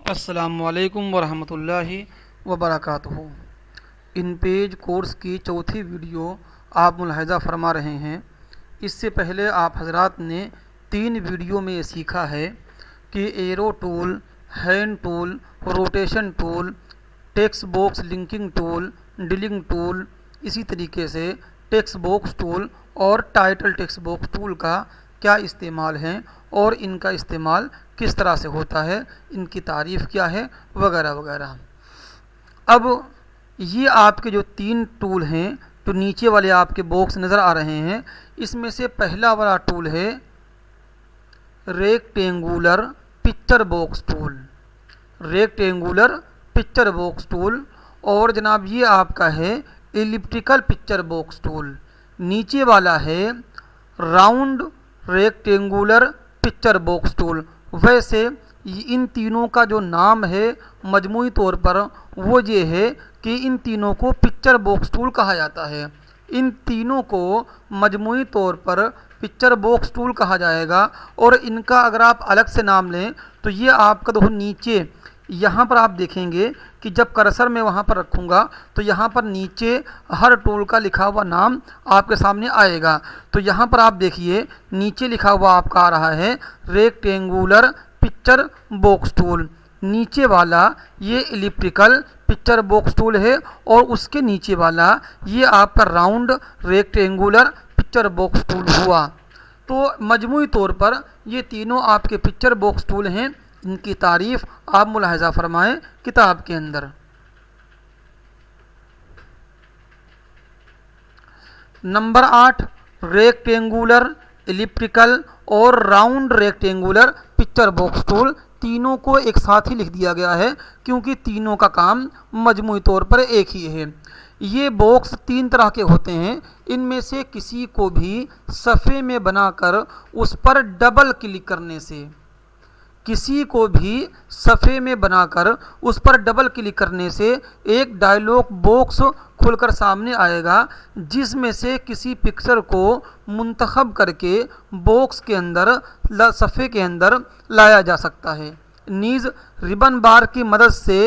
अस्सलामुअलैकुम वरहमतुल्लाहि वबरकातुहू। इन page course की चौथी वीडियो आप मुलाहिज़ा फरमा रहे हैं। इससे पहले आप हजरात ने 3 वीडियो में ये सीखा है कि arrow tool, hand tool, rotation tool, text box linking tool, dealing tool, इसी तरीके से टेक्स्ट बॉक्स टूल और टाइटल टेक्स्ट बॉक्स टूल का क्या इस्तेमाल है और इनका इस्तेमाल किस तरह से होता है, इनकी तारीफ़ क्या है, वगैरह वगैरह। अब ये आपके जो 3 टूल हैं, तो नीचे वाले आपके बॉक्स नज़र आ रहे हैं। इसमें से पहला वाला टूल है rectangular picture box tool, rectangular picture box tool. और जनाब ये आपका है एलिप्टिकल पिक्चर बॉक्स टूल। नीचे वाला है round rectangular picture box tool. वैसे इन तीनों का जो नाम है मजमूई तौर पर वो ये है कि इन तीनों को पिक्चर बॉक्स टूल कहा जाता है। इन तीनों को मजमूई तौर पर पिक्चर बॉक्स टूल कहा जाएगा। और इनका अगर आप अलग से नाम लें तो ये आपका देखो नीचे यहाँ पर आप देखेंगे कि जब कर्सर मैं वहाँ पर रखूँगा तो यहाँ पर नीचे हर टूल का लिखा हुआ नाम आपके सामने आएगा। तो यहाँ पर आप देखिए नीचे लिखा हुआ आपका आ रहा है रेक्टेंगुलर पिक्चर बॉक्स टूल। नीचे वाला ये एलिप्टिकल पिक्चर बॉक्स टूल है और उसके नीचे वाला ये आपका round rectangular picture box tool हुआ। तो मजमूई तौर पर ये तीनों आपके पिक्चर बॉक्स टूल हैं। इनकी तारीफ़ आप मुलाहिज़ा फरमाएं किताब के अंदर। नंबर 8 रेक्टेंगुलर, एलिप्टिकल और round rectangular picture box tool. तीनों को एक साथ ही लिख दिया गया है क्योंकि तीनों का काम मजमूई तौर पर एक ही है। ये बॉक्स 3 तरह के होते हैं। इनमें से किसी को भी सफ़े में बनाकर उस पर डबल क्लिक करने से, किसी को भी सफ़े में बनाकर उस पर डबल क्लिक करने से एक डायलॉग बॉक्स खुलकर सामने आएगा जिसमें से किसी पिक्चर को मुंतखब करके बॉक्स के अंदर सफ़े के अंदर लाया जा सकता है। नीज़ रिबन बार की मदद से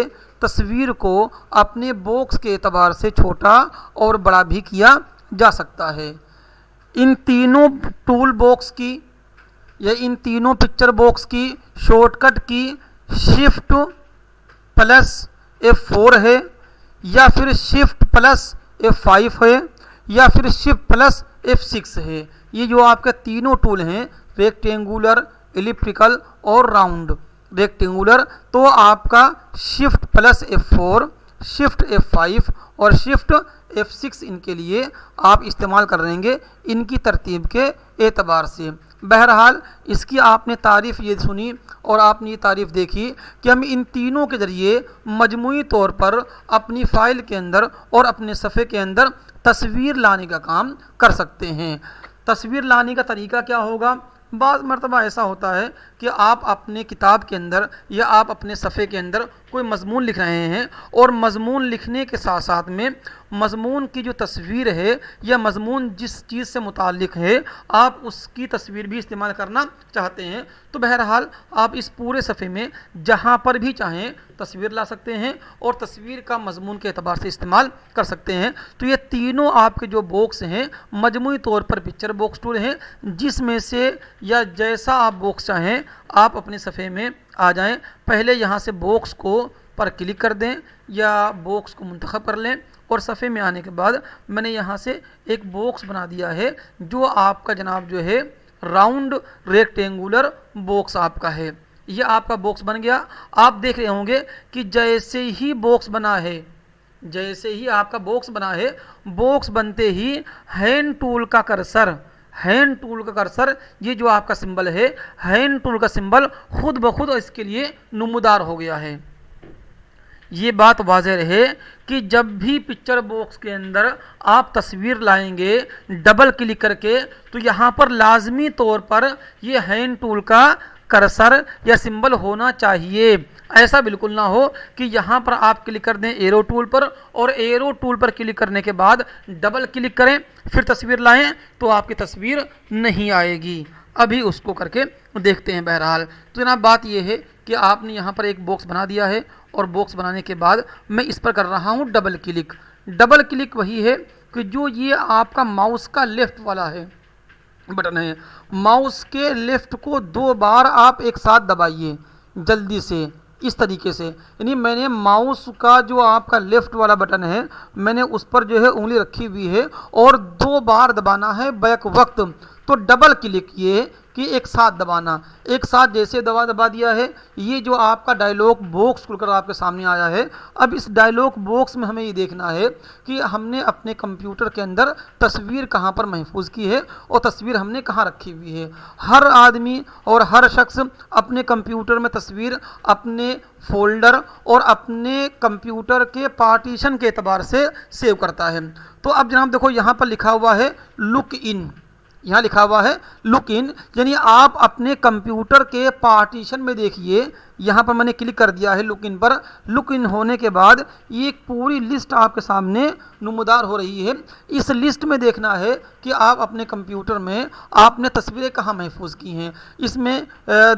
तस्वीर को अपने बॉक्स के एतबार से छोटा और बड़ा भी किया जा सकता है। इन तीनों टूल बॉक्स की या इन तीनों पिक्चर बॉक्स की शॉर्टकट की शिफ्ट प्लस F4 है या फिर शिफ्ट प्लस F5 है या फिर शिफ्ट प्लस F6 है। ये जो आपके तीनों टूल हैं रेक्टेंगुलर, एलिप्टिकल और राउंड रेक्टेंगुलर, तो आपका shift plus F4, shift F5 और शिफ्ट F6 इनके लिए आप इस्तेमाल कर लेंगे इनकी तरतीब के एतबार से। बहरहाल इसकी आपने तारीफ़ ये सुनी और आपने ये तारीफ़ देखी कि हम इन तीनों के ज़रिए मजमूई तौर पर अपनी फ़ाइल के अंदर और अपने सफ़े के अंदर तस्वीर लाने का काम कर सकते हैं। तस्वीर लाने का तरीका क्या होगा? बाज़ मरतबा ऐसा होता है कि आप अपने किताब के अंदर या आप अपने सफ़े के अंदर कोई मज़मून लिख रहे हैं और मज़मून लिखने के साथ साथ में मज़मून की जो तस्वीर है या मज़मून जिस चीज़ से मुताल्लिक़ है आप उसकी तस्वीर भी इस्तेमाल करना चाहते हैं। तो बहरहाल आप इस पूरे सफ़े में जहाँ पर भी चाहें तस्वीर ला सकते हैं और तस्वीर का मज़मून के एतबार से इस्तेमाल कर सकते हैं। तो ये तीनों आपके जो बॉक्स हैं मजमूई तौर पर पिक्चर बॉक्स टूल हैं, जिसमें से या जैसा आप बॉक्स चाहें आप अपने सफ़े में आ जाएं। पहले यहाँ से बॉक्स को पर क्लिक कर दें या बॉक्स को मुंतखब कर लें और सफ़े में आने के बाद मैंने यहाँ से एक बॉक्स बना दिया है जो आपका जनाब जो है राउंड रेक्टेंगुलर बॉक्स आपका है। ये आपका बॉक्स बन गया। आप देख रहे होंगे कि जैसे ही बॉक्स बना है, जैसे ही आपका बॉक्स बना है, बॉक्स बनते ही हैंड टूल का कर्सर, हैंड टूल का कर्सर, ये जो आपका सिंबल है हैंड टूल का सिंबल खुद ब खुद इसके लिए नुमदार हो गया है। ये बात वाज़ेह रहे कि जब भी पिक्चर बॉक्स के अंदर आप तस्वीर लाएंगे डबल क्लिक करके तो यहाँ पर लाजमी तौर पर ये हैंड टूल का कर्सर या सिंबल होना चाहिए। ऐसा बिल्कुल ना हो कि यहाँ पर आप क्लिक कर दें एरो टूल पर और एरो टूल पर क्लिक करने के बाद डबल क्लिक करें फिर तस्वीर लाएं तो आपकी तस्वीर नहीं आएगी। अभी उसको करके देखते हैं। बहरहाल तो जनाब बात यह है कि आपने यहाँ पर एक बॉक्स बना दिया है और बॉक्स बनाने के बाद मैं इस पर कर रहा हूँ डबल क्लिक। डबल क्लिक वही है कि जो ये आपका माउस का लेफ्ट वाला है बटन है, माउस के लेफ्ट को 2 बार आप एक साथ दबाइए जल्दी से, इस तरीके से। यानी मैंने माउस का जो आपका लेफ्ट वाला बटन है मैंने उस पर जो है उंगली रखी हुई है और 2 बार दबाना है बैक वक्त। तो डबल क्लिक ये कि एक साथ दबाना, एक साथ जैसे दबा दिया है, ये जो आपका डायलॉग बॉक्स खुलकर आपके सामने आया है। अब इस डायलॉग बॉक्स में हमें ये देखना है कि हमने अपने कंप्यूटर के अंदर तस्वीर कहाँ पर महफूज की है और तस्वीर हमने कहाँ रखी हुई है। हर आदमी और हर शख्स अपने कंप्यूटर में तस्वीर अपने फोल्डर और अपने कंप्यूटर के पार्टीशन के एतबार से सेव करता है। तो अब जनाब देखो यहाँ पर लिखा हुआ है लुक इन, यहाँ लिखा हुआ है लुक इन, यानी आप अपने कंप्यूटर के पार्टीशन में देखिए। यहाँ पर मैंने क्लिक कर दिया है लुक इन पर। लुक इन होने के बाद ये एक पूरी लिस्ट आपके सामने नुमदार हो रही है। इस लिस्ट में देखना है कि आप अपने कंप्यूटर में आपने तस्वीरें कहाँ महफूज की हैं। इसमें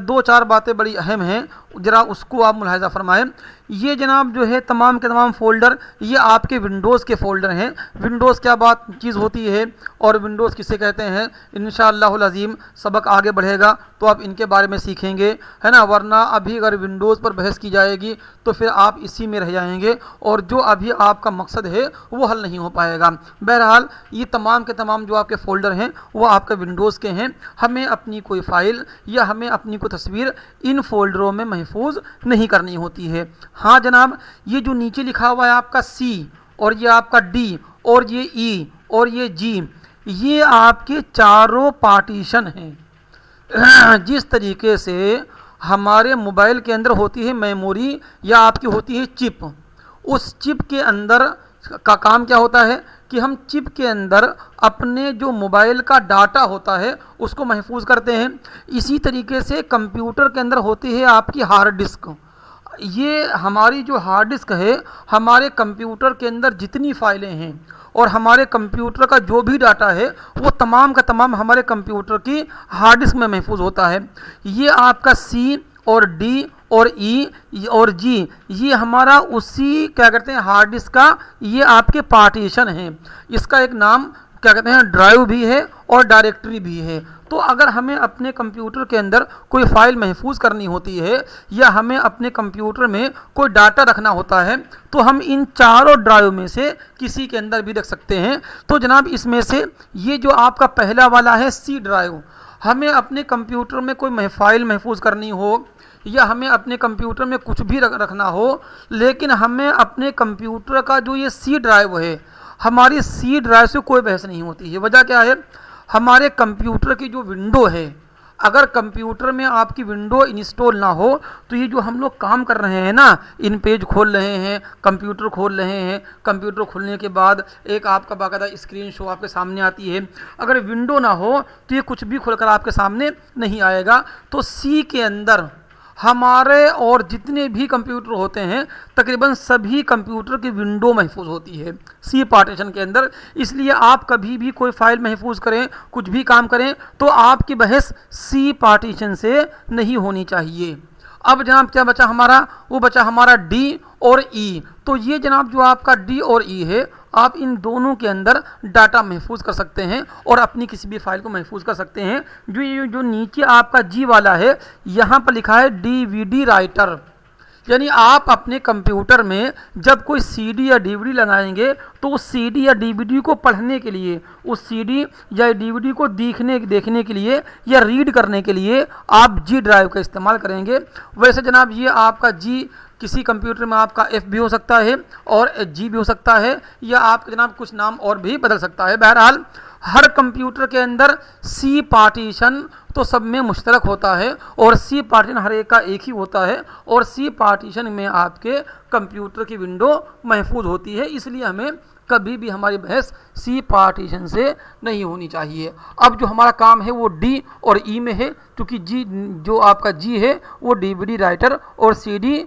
2-4 बातें बड़ी अहम हैं, ज़रा उसको आप मुलाहिज़ा फरमाएं। ये जनाब जो है तमाम के तमाम फ़ोल्डर ये आपके विंडोज़ के फ़ोल्डर हैं। विंडोज़ क्या बात चीज़ होती है और विंडोज़ किसे कहते हैं, इंशाअल्लाहुल अज़ीम सबक आगे बढ़ेगा तो आप इनके बारे में सीखेंगे, है ना। वरना अभी अगर विंडोज़ पर बहस की जाएगी तो फिर आप इसी में रह जाएंगे और जो अभी आपका मकसद है वो हल नहीं हो पाएगा। बहरहाल ये तमाम के तमाम जो आपके फ़ोल्डर हैं वो आपके विंडोज़ के हैं। हमें अपनी कोई फ़ाइल या हमें अपनी कोई तस्वीर इन फ़ोल्डरों में महफूज नहीं करनी होती है। हाँ जनाब, ये जो नीचे लिखा हुआ है आपका C और ये आपका D और ये E और ये G, ये आपके चारों पार्टीशन हैं। जिस तरीके से हमारे मोबाइल के अंदर होती है मेमोरी या आपकी होती है चिप, उस चिप के अंदर का काम क्या होता है कि हम चिप के अंदर अपने जो मोबाइल का डाटा होता है उसको महफूज करते हैं। इसी तरीके से कंप्यूटर के अंदर होती है आपकी हार्ड डिस्क। ये हमारी जो हार्ड डिस्क है, हमारे कंप्यूटर के अंदर जितनी फाइलें हैं और हमारे कंप्यूटर का जो भी डाटा है वो तमाम का तमाम हमारे कंप्यूटर की हार्ड डिस्क में महफूज होता है। ये आपका C और D और E और G ये हमारा उसी क्या कहते हैं हार्ड डिस्क का ये आपके पार्टीशन हैं। इसका एक नाम क्या कहते हैं ड्राइव भी है और डायरेक्टरी भी है। तो अगर हमें अपने कंप्यूटर के अंदर कोई फ़ाइल महफूज करनी होती है या हमें अपने कंप्यूटर में कोई डाटा रखना होता है तो हम इन चारों ड्राइव में से किसी के अंदर भी रख सकते हैं। तो जनाब इसमें से ये जो आपका पहला वाला है C ड्राइव, हमें अपने कंप्यूटर में कोई फ़ाइल महफूज करनी हो या हमें अपने कंप्यूटर में कुछ भी रखना हो, लेकिन हमें अपने कंप्यूटर का जो ये C ड्राइव है, हमारी C ड्राइव से कोई बहस नहीं होती है। वजह क्या है, हमारे कंप्यूटर की जो विंडो है, अगर कंप्यूटर में आपकी विंडो इंस्टॉल ना हो तो ये जो हम लोग काम कर रहे हैं ना, इन पेज खोल रहे हैं, कंप्यूटर खोल रहे हैं, कंप्यूटर खोलने के बाद एक आपका बाकायदा स्क्रीन शो आपके सामने आती है। अगर विंडो ना हो तो ये कुछ भी खोलकर आपके सामने नहीं आएगा। तो C के अंदर हमारे और जितने भी कंप्यूटर होते हैं तकरीबन सभी कंप्यूटर की विंडो महफूज होती है C पार्टीशन के अंदर। इसलिए आप कभी भी कोई फाइल महफूज करें, कुछ भी काम करें तो आपकी बहस C पार्टीशन से नहीं होनी चाहिए। अब जनाब क्या बचा हमारा, वो बचा हमारा D और E। तो ये जनाब जो आपका D और E है, आप इन दोनों के अंदर डाटा महफूज कर सकते हैं और अपनी किसी भी फाइल को महफूज कर सकते हैं। जो नीचे आपका G वाला है, यहाँ पर लिखा है DVD राइटर, यानी आप अपने कंप्यूटर में जब कोई CD या DVD लगाएंगे तो उस CD या DVD को पढ़ने के लिए, उस CD या DVD को देखने के लिए या रीड करने के लिए आप G ड्राइव का इस्तेमाल करेंगे। वैसे जनाब ये आपका G किसी कंप्यूटर में आपका F भी हो सकता है और G भी हो सकता है, या आपका जनाब कुछ नाम और भी बदल सकता है। बहरहाल हर कंप्यूटर के अंदर C पार्टीशन तो सब में मुश्तरक होता है और C पार्टीशन हर एक का एक ही होता है और C पार्टीशन में आपके कंप्यूटर की विंडो महफूज होती है। इसलिए हमें कभी भी हमारी बहस C पार्टीशन से नहीं होनी चाहिए। अब जो हमारा काम है वो D और E में है, क्योंकि G जो आपका G है वो DVD राइटर और CD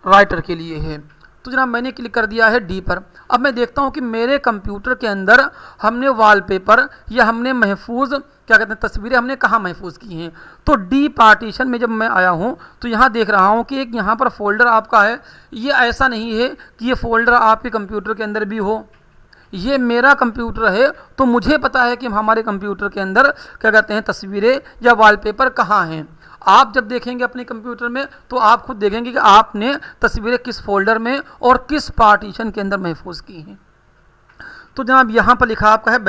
राइटर के लिए है। तो जनाब मैंने क्लिक कर दिया है D पर। अब मैं देखता हूँ कि मेरे कंप्यूटर के अंदर हमने वॉलपेपर या हमने महफूज क्या कहते हैं तस्वीरें हमने कहाँ महफूज की हैं। तो डी पार्टीशन में जब मैं आया हूँ तो यहाँ देख रहा हूँ कि एक यहाँ पर फोल्डर आपका है। ये ऐसा नहीं है कि ये फोल्डर आपके कंप्यूटर के अंदर भी हो, ये मेरा कंप्यूटर है तो मुझे पता है कि हमारे कंप्यूटर के अंदर क्या कहते हैं तस्वीरें या वॉलपेपर कहाँ हैं। आप जब देखेंगे अपने कंप्यूटर में तो आप खुद देखेंगे कि आपने तस्वीरें किस फोल्डर में और किस पार्टीशन के अंदर महफूज की हैं। तो जनाब यहाँ पर लिखा आपका है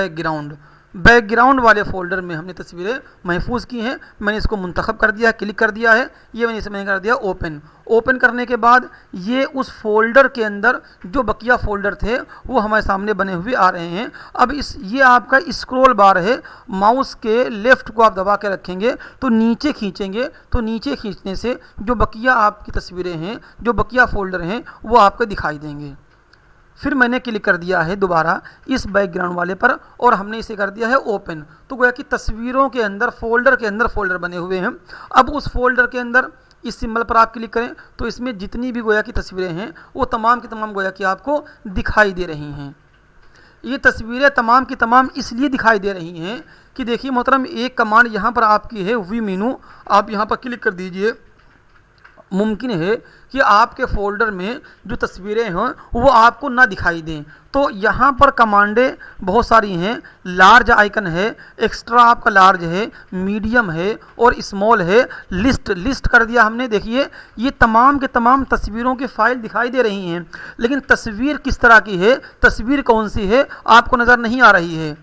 बैकग्राउंड वाले फोल्डर में हमने तस्वीरें महफूज की हैं। मैंने इसको मुंतखब कर दिया, क्लिक कर दिया है, ये मैंने इसमें कर दिया ओपन करने के बाद ये उस फोल्डर के अंदर जो बकिया फोल्डर थे वो हमारे सामने बने हुए आ रहे हैं। अब ये आपका स्क्रॉल बार है, माउस के लेफ्ट को आप दबा के रखेंगे तो नीचे खींचेंगे तो नीचे खींचने से जो बकिया आपकी तस्वीरें हैं, जो बकिया फोल्डर हैं वो आपको दिखाई देंगे। फिर मैंने क्लिक कर दिया है दोबारा इस बैकग्राउंड वाले पर और हमने इसे कर दिया है ओपन। तो गोया कि तस्वीरों के अंदर फोल्डर बने हुए हैं। अब उस फोल्डर के अंदर इस सिंबल पर आप क्लिक करें तो इसमें जितनी भी गोया की तस्वीरें हैं वो तमाम की तमाम गोया कि आपको दिखाई दे रही हैं। ये तस्वीरें तमाम की तमाम इसलिए दिखाई दे रही हैं कि देखिए मोहतरम, एक कमांड यहाँ पर आपकी है वी मेनू, आप यहाँ पर क्लिक कर दीजिए। मुमकिन है कि आपके फोल्डर में जो तस्वीरें हैं वो आपको ना दिखाई दें, तो यहाँ पर कमांडें बहुत सारी हैं। लार्ज आइकन है, एक्स्ट्रा आपका लार्ज है, मीडियम है और स्मॉल है। लिस्ट कर दिया हमने। देखिए ये तमाम के तमाम तस्वीरों की फाइल दिखाई दे रही हैं, लेकिन तस्वीर किस तरह की है, तस्वीर कौन सी है आपको नज़र नहीं आ रही है।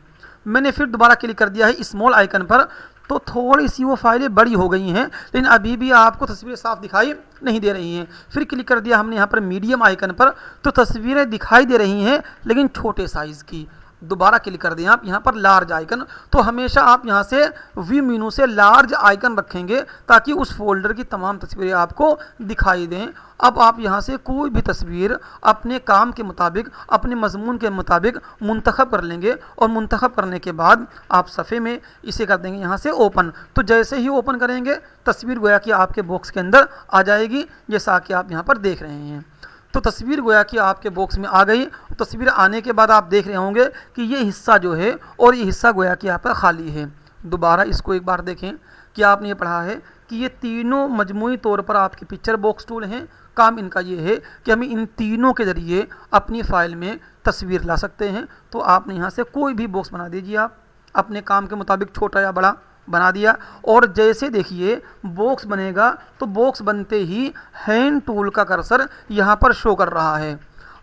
मैंने फिर दोबारा क्लिक कर दिया है स्मॉल आइकन पर, तो थोड़ी सी वो फाइलें बड़ी हो गई हैं, लेकिन अभी भी आपको तस्वीरें साफ दिखाई नहीं दे रही हैं। फिर क्लिक कर दिया हमने यहाँ पर मीडियम आइकन पर, तो तस्वीरें दिखाई दे रही हैं लेकिन छोटे साइज़ की। दोबारा क्लिक कर दें आप यहाँ पर लार्ज आइकन, तो हमेशा आप यहाँ से व्यू मेनू से लार्ज आइकन रखेंगे ताकि उस फोल्डर की तमाम तस्वीरें आपको दिखाई दें। अब आप यहाँ से कोई भी तस्वीर अपने काम के मुताबिक, अपने मजमून के मुताबिक मुंतखब कर लेंगे और मुंतखब करने के बाद आप सफ़े में इसे कर देंगे यहाँ से ओपन। तो जैसे ही ओपन करेंगे तस्वीर गोया कि आपके बॉक्स के अंदर आ जाएगी, जैसा कि आप यहाँ पर देख रहे हैं। तो तस्वीर गोया कि आपके बॉक्स में आ गई। तस्वीर आने के बाद आप देख रहे होंगे कि ये हिस्सा जो है और ये हिस्सा गोया कि यहाँ पर खाली है। दोबारा इसको एक बार देखें कि आपने ये पढ़ा है कि ये तीनों मजमूई तौर पर आपके पिक्चर बॉक्स टूल हैं। काम इनका ये है कि हम इन तीनों के ज़रिए अपनी फ़ाइल में तस्वीर ला सकते हैं। तो आपने यहाँ से कोई भी बॉक्स बना दीजिए, आप अपने काम के मुताबिक छोटा या बड़ा बना दिया। और जैसे देखिए बॉक्स बनेगा तो बॉक्स बनते ही हैंड टूल का कर्सर यहाँ पर शो कर रहा है।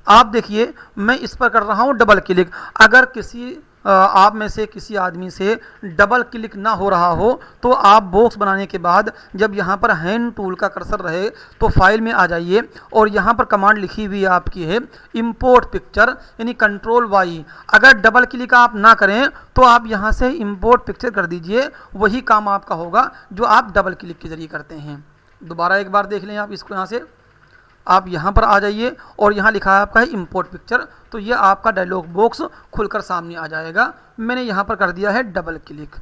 आप देखिए मैं इस पर कर रहा हूँ डबल क्लिक। अगर किसी आप में से किसी आदमी से डबल क्लिक ना हो रहा हो तो आप बॉक्स बनाने के बाद जब यहाँ पर हैंड टूल का कर्सर रहे तो फाइल में आ जाइए और यहाँ पर कमांड लिखी हुई आपकी है इंपोर्ट पिक्चर, यानी कंट्रोल वाई। अगर डबल क्लिक आप ना करें तो आप यहाँ से इंपोर्ट पिक्चर कर दीजिए, वही काम आपका होगा जो आप डबल क्लिक के ज़रिए करते हैं। दोबारा एक बार देख लें आप इसको, यहाँ से आप यहाँ पर आ जाइए और यहाँ लिखा है आपका है इंपोर्ट पिक्चर, तो ये आपका डायलॉग बॉक्स खुलकर सामने आ जाएगा। मैंने यहाँ पर कर दिया है डबल क्लिक,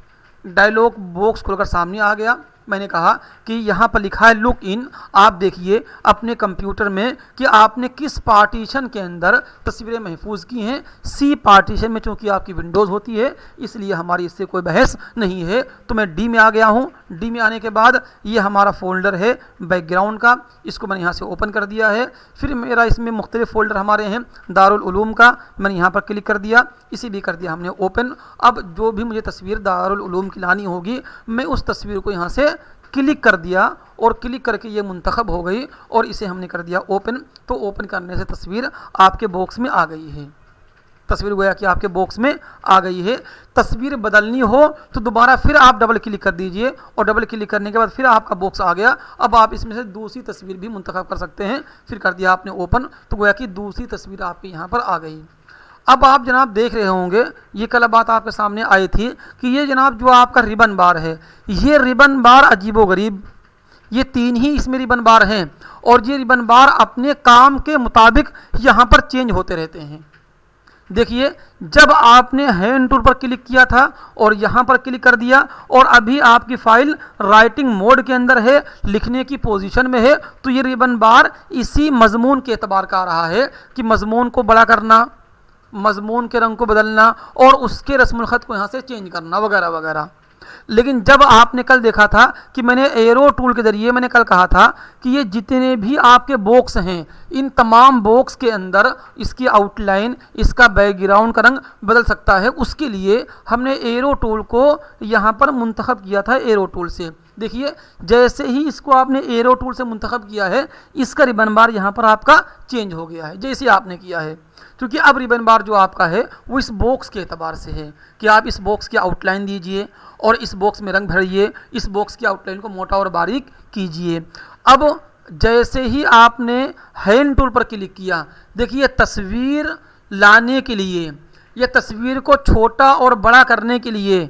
डायलॉग बॉक्स खुलकर सामने आ गया। मैंने कहा कि यहाँ पर लिखा है लुक इन। आप देखिए अपने कंप्यूटर में कि आपने किस पार्टीशन के अंदर तस्वीरें महफूज की हैं। सी पार्टीशन में, चूँकि आपकी विंडोज़ होती है इसलिए हमारी इससे कोई बहस नहीं है। तो मैं डी में आ गया हूँ। डी में आने के बाद ये हमारा फोल्डर है बैकग्राउंड का, इसको मैंने यहाँ से ओपन कर दिया है। फिर मेरा इसमें मुख्तलिफ फोल्डर हमारे हैं दारुल उलूम का, मैंने यहाँ पर क्लिक कर दिया, इसी भी कर दिया हमने ओपन। अब जो भी मुझे तस्वीर दारुल उलूम की लानी होगी मैं उस तस्वीर को यहाँ से क्लिक कर दिया और क्लिक करके ये मुंतखब हो गई और इसे हमने कर दिया ओपन। तो ओपन करने से तस्वीर आपके बॉक्स में आ गई है। तस्वीर गोया कि आपके बॉक्स में आ गई है। तस्वीर बदलनी हो तो दोबारा फिर आप डबल क्लिक कर दीजिए और डबल क्लिक करने के बाद फिर आपका बॉक्स आ गया। अब आप इसमें से दूसरी तस्वीर भी मुंतखब कर सकते हैं। फिर कर दिया आपने ओपन, तो गोया कि दूसरी तस्वीर आपकी यहाँ पर आ गई। अब आप जनाब देख रहे होंगे, ये कल बात आपके सामने आई थी कि ये जनाब जो आपका रिबन बार है, ये रिबन बार अजीबोगरीब, ये तीन ही इसमें रिबन बार हैं और ये रिबन बार अपने काम के मुताबिक यहाँ पर चेंज होते रहते हैं। देखिए जब आपने हैंड टूल पर क्लिक किया था और यहाँ पर क्लिक कर दिया और अभी आपकी फाइल राइटिंग मोड के अंदर है, लिखने की पोजीशन में है, तो ये रिबन बार इसी मजमून के एतबार का आ रहा है कि मजमून को बड़ा करना, मजमून के रंग को बदलना और उसके रस्मुल ख़त को यहाँ से चेंज करना वगैरह वगैरह। लेकिन जब आपने कल देखा था कि मैंने एरो टूल के ज़रिए मैंने कल कहा था कि ये जितने भी आपके बॉक्स हैं, इन तमाम बॉक्स के अंदर इसकी आउटलाइन, इसका बैकग्राउंड का रंग बदल सकता है। उसके लिए हमने एरो टूल को यहाँ पर मुंतखब किया था एरो टूल से। देखिए जैसे ही इसको आपने एरो टूल से मुंतखब किया है, इसका रिबन बार यहाँ पर आपका चेंज हो गया है जैसे आपने किया है, क्योंकि अब रिबन बार जो आपका है वो इस बॉक्स के एतबार से है कि आप इस बॉक्स की आउटलाइन दीजिए और इस बॉक्स में रंग भरिए, इस बॉक्स की आउटलाइन को मोटा और बारीक कीजिए। अब जैसे ही आपने हैंड टूल पर क्लिक किया, देखिए तस्वीर लाने के लिए, यह तस्वीर को छोटा और बड़ा करने के लिए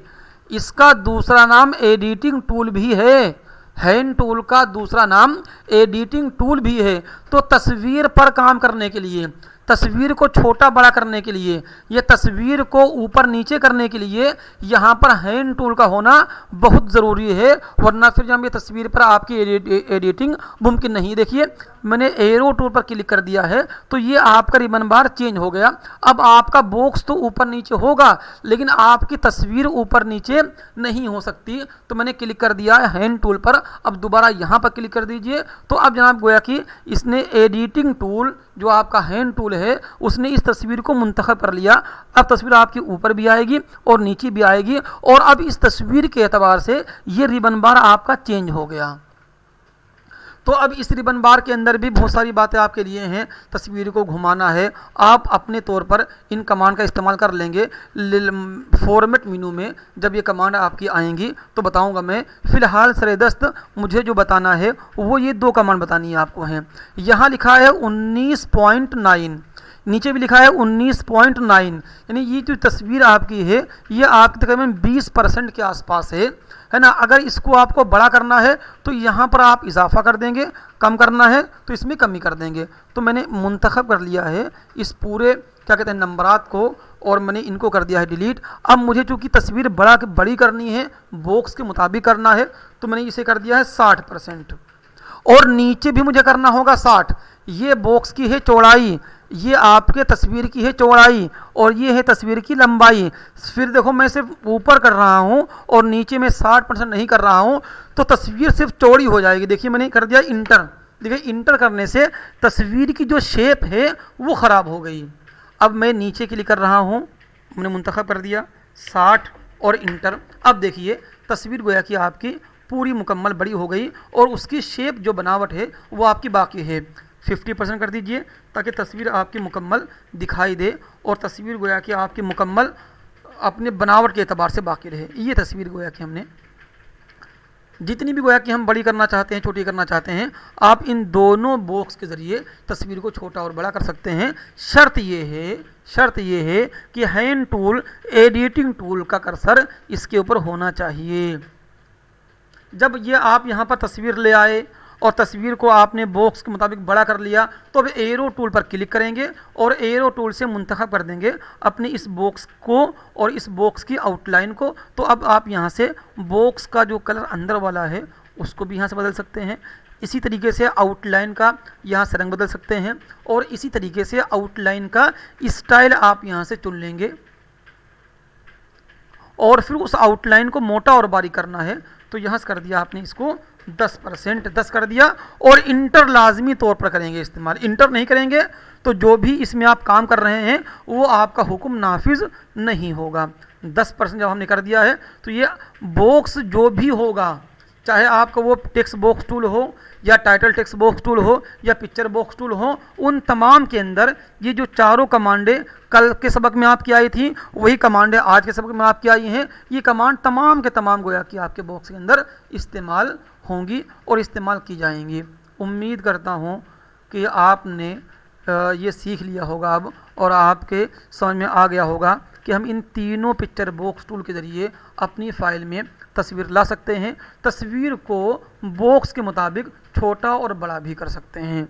इसका दूसरा नाम एडिटिंग टूल भी है। हैंड टूल का दूसरा नाम एडिटिंग टूल भी है। तो तस्वीर पर काम करने के लिए, तस्वीर को छोटा बड़ा करने के लिए, ये तस्वीर को ऊपर नीचे करने के लिए यहाँ पर हैंड टूल का होना बहुत ज़रूरी है, वरना फिर जब ये तस्वीर पर आपकी एडिटिंग मुमकिन नहीं। देखिए मैंने एरो टूल पर क्लिक कर दिया है तो ये आपका रिबन बार चेंज हो गया। अब आपका बॉक्स तो ऊपर नीचे होगा लेकिन आपकी तस्वीर ऊपर नीचे नहीं हो सकती। तो मैंने क्लिक कर दिया है हैंड टूल पर। अब दोबारा यहाँ पर क्लिक कर दीजिए तो अब जनाब गोया कि इसने एडिटिंग टूल जो आपका हैंड टूल है उसने इस तस्वीर को मुंतखब कर लिया। अब तस्वीर आपकी ऊपर भी आएगी और नीचे भी आएगी और अब इस तस्वीर के एतबार से ये रिबन बार आपका चेंज हो गया। तो अब इस रिबन बार के अंदर भी बहुत सारी बातें आपके लिए हैं। तस्वीर को घुमाना है, आप अपने तौर पर इन कमांड का इस्तेमाल कर लेंगे। फॉर्मेट मेनू में जब ये कमांड आपकी आएंगी तो बताऊंगा मैं। फ़िलहाल सरेदस्त मुझे जो बताना है वो ये दो कमांड बतानी है आपको हैं। यहाँ लिखा है 19.9, नीचे भी लिखा है 19.9, यानी ये जो तस्वीर आपकी है ये आपकी तकरीबन 20% के आसपास है ना। अगर इसको आपको बड़ा करना है तो यहाँ पर आप इजाफा कर देंगे, कम करना है तो इसमें कमी कर देंगे। तो मैंने मुंतखब कर लिया है इस पूरे क्या कहते हैं नंबरात को और मैंने इनको कर दिया है डिलीट। अब मुझे चूँकि तस्वीर बड़ी करनी है, बॉक्स के मुताबिक करना है, तो मैंने इसे कर दिया है 60% और नीचे भी मुझे करना होगा 60। ये बॉक्स की है चौड़ाई, ये आपके तस्वीर की है चौड़ाई और ये है तस्वीर की लंबाई। फिर देखो मैं सिर्फ ऊपर कर रहा हूँ और नीचे में 60% नहीं कर रहा हूँ तो तस्वीर सिर्फ चौड़ी हो जाएगी। देखिए मैंने कर दिया इंटर। देखिए इंटर करने से तस्वीर की जो शेप है वो ख़राब हो गई। अब मैं नीचे क्लिक कर रहा हूँ, मैंने मुंतखब कर दिया 60 और इंटर। अब देखिए तस्वीर गोया कि आपकी पूरी मुकम्मल बड़ी हो गई और उसकी शेप जो बनावट है वो आपकी बाकी है। 50% कर दीजिए ताकि तस्वीर आपकी मुकम्मल दिखाई दे और तस्वीर गोया कि आपकी मुकम्मल अपने बनावट के एतबार से बाकी रहे। ये तस्वीर गोया कि हमने जितनी भी गोया कि हम बड़ी करना चाहते हैं, छोटी करना चाहते हैं, आप इन दोनों बॉक्स के ज़रिए तस्वीर को छोटा और बड़ा कर सकते हैं। शर्त ये है कि हैंड टूल एडिटिंग टूल का कर्सर इसके ऊपर होना चाहिए। जब ये आप यहाँ पर तस्वीर ले आए और तस्वीर को आपने बॉक्स के मुताबिक बड़ा कर लिया तो अब एरो टूल पर क्लिक करेंगे और एरो टूल से मुंतखब कर देंगे अपने इस बॉक्स को और इस बॉक्स की आउटलाइन को। तो अब आप यहाँ से बॉक्स का जो कलर अंदर वाला है उसको भी यहाँ से बदल सकते हैं। इसी तरीके से आउटलाइन का यहाँ से रंग बदल सकते हैं और इसी तरीके से आउटलाइन का स्टाइल आप यहाँ से चुन लेंगे और फिर उस आउटलाइन को मोटा और बारीक करना है तो यहाँ से कर दिया आपने इसको 10% 10 कर दिया और इंटर लाजमी तौर पर करेंगे इस्तेमाल। इंटर नहीं करेंगे तो जो भी इसमें आप काम कर रहे हैं वो आपका हुक्म नाफिज नहीं होगा। 10% जब हमने कर दिया है तो ये बॉक्स जो भी होगा, चाहे आपका वो टेक्स्ट बॉक्स टूल हो या टाइटल टेक्स्ट बॉक्स टूल हो या पिक्चर बॉक्स टूल हो, उन तमाम के अंदर ये जो चारों कमांडें कल के सबक में आपकी आई थी वही कमांडें आज के सबक में आपकी आई हैं। ये कमांड तमाम के तमाम गोया कि आपके बॉक्स के अंदर इस्तेमाल होंगी और इस्तेमाल की जाएंगी। उम्मीद करता हूँ कि आपने ये सीख लिया होगा अब और आपके समझ में आ गया होगा कि हम इन तीनों पिक्चर बॉक्स टूल के ज़रिए अपनी फ़ाइल में तस्वीर ला सकते हैं। तस्वीर को बॉक्स के मुताबिक छोटा और बड़ा भी कर सकते हैं।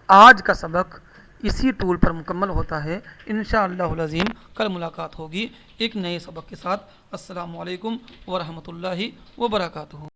आज का सबक इसी टूल पर मुकम्मल होता है। इंशाअल्लाहुल अज़ीम कल मुलाकात होगी एक नए सबक के साथ। अस्सलामु अलैकुम व रहमतुल्लाहि व बरकातुहू।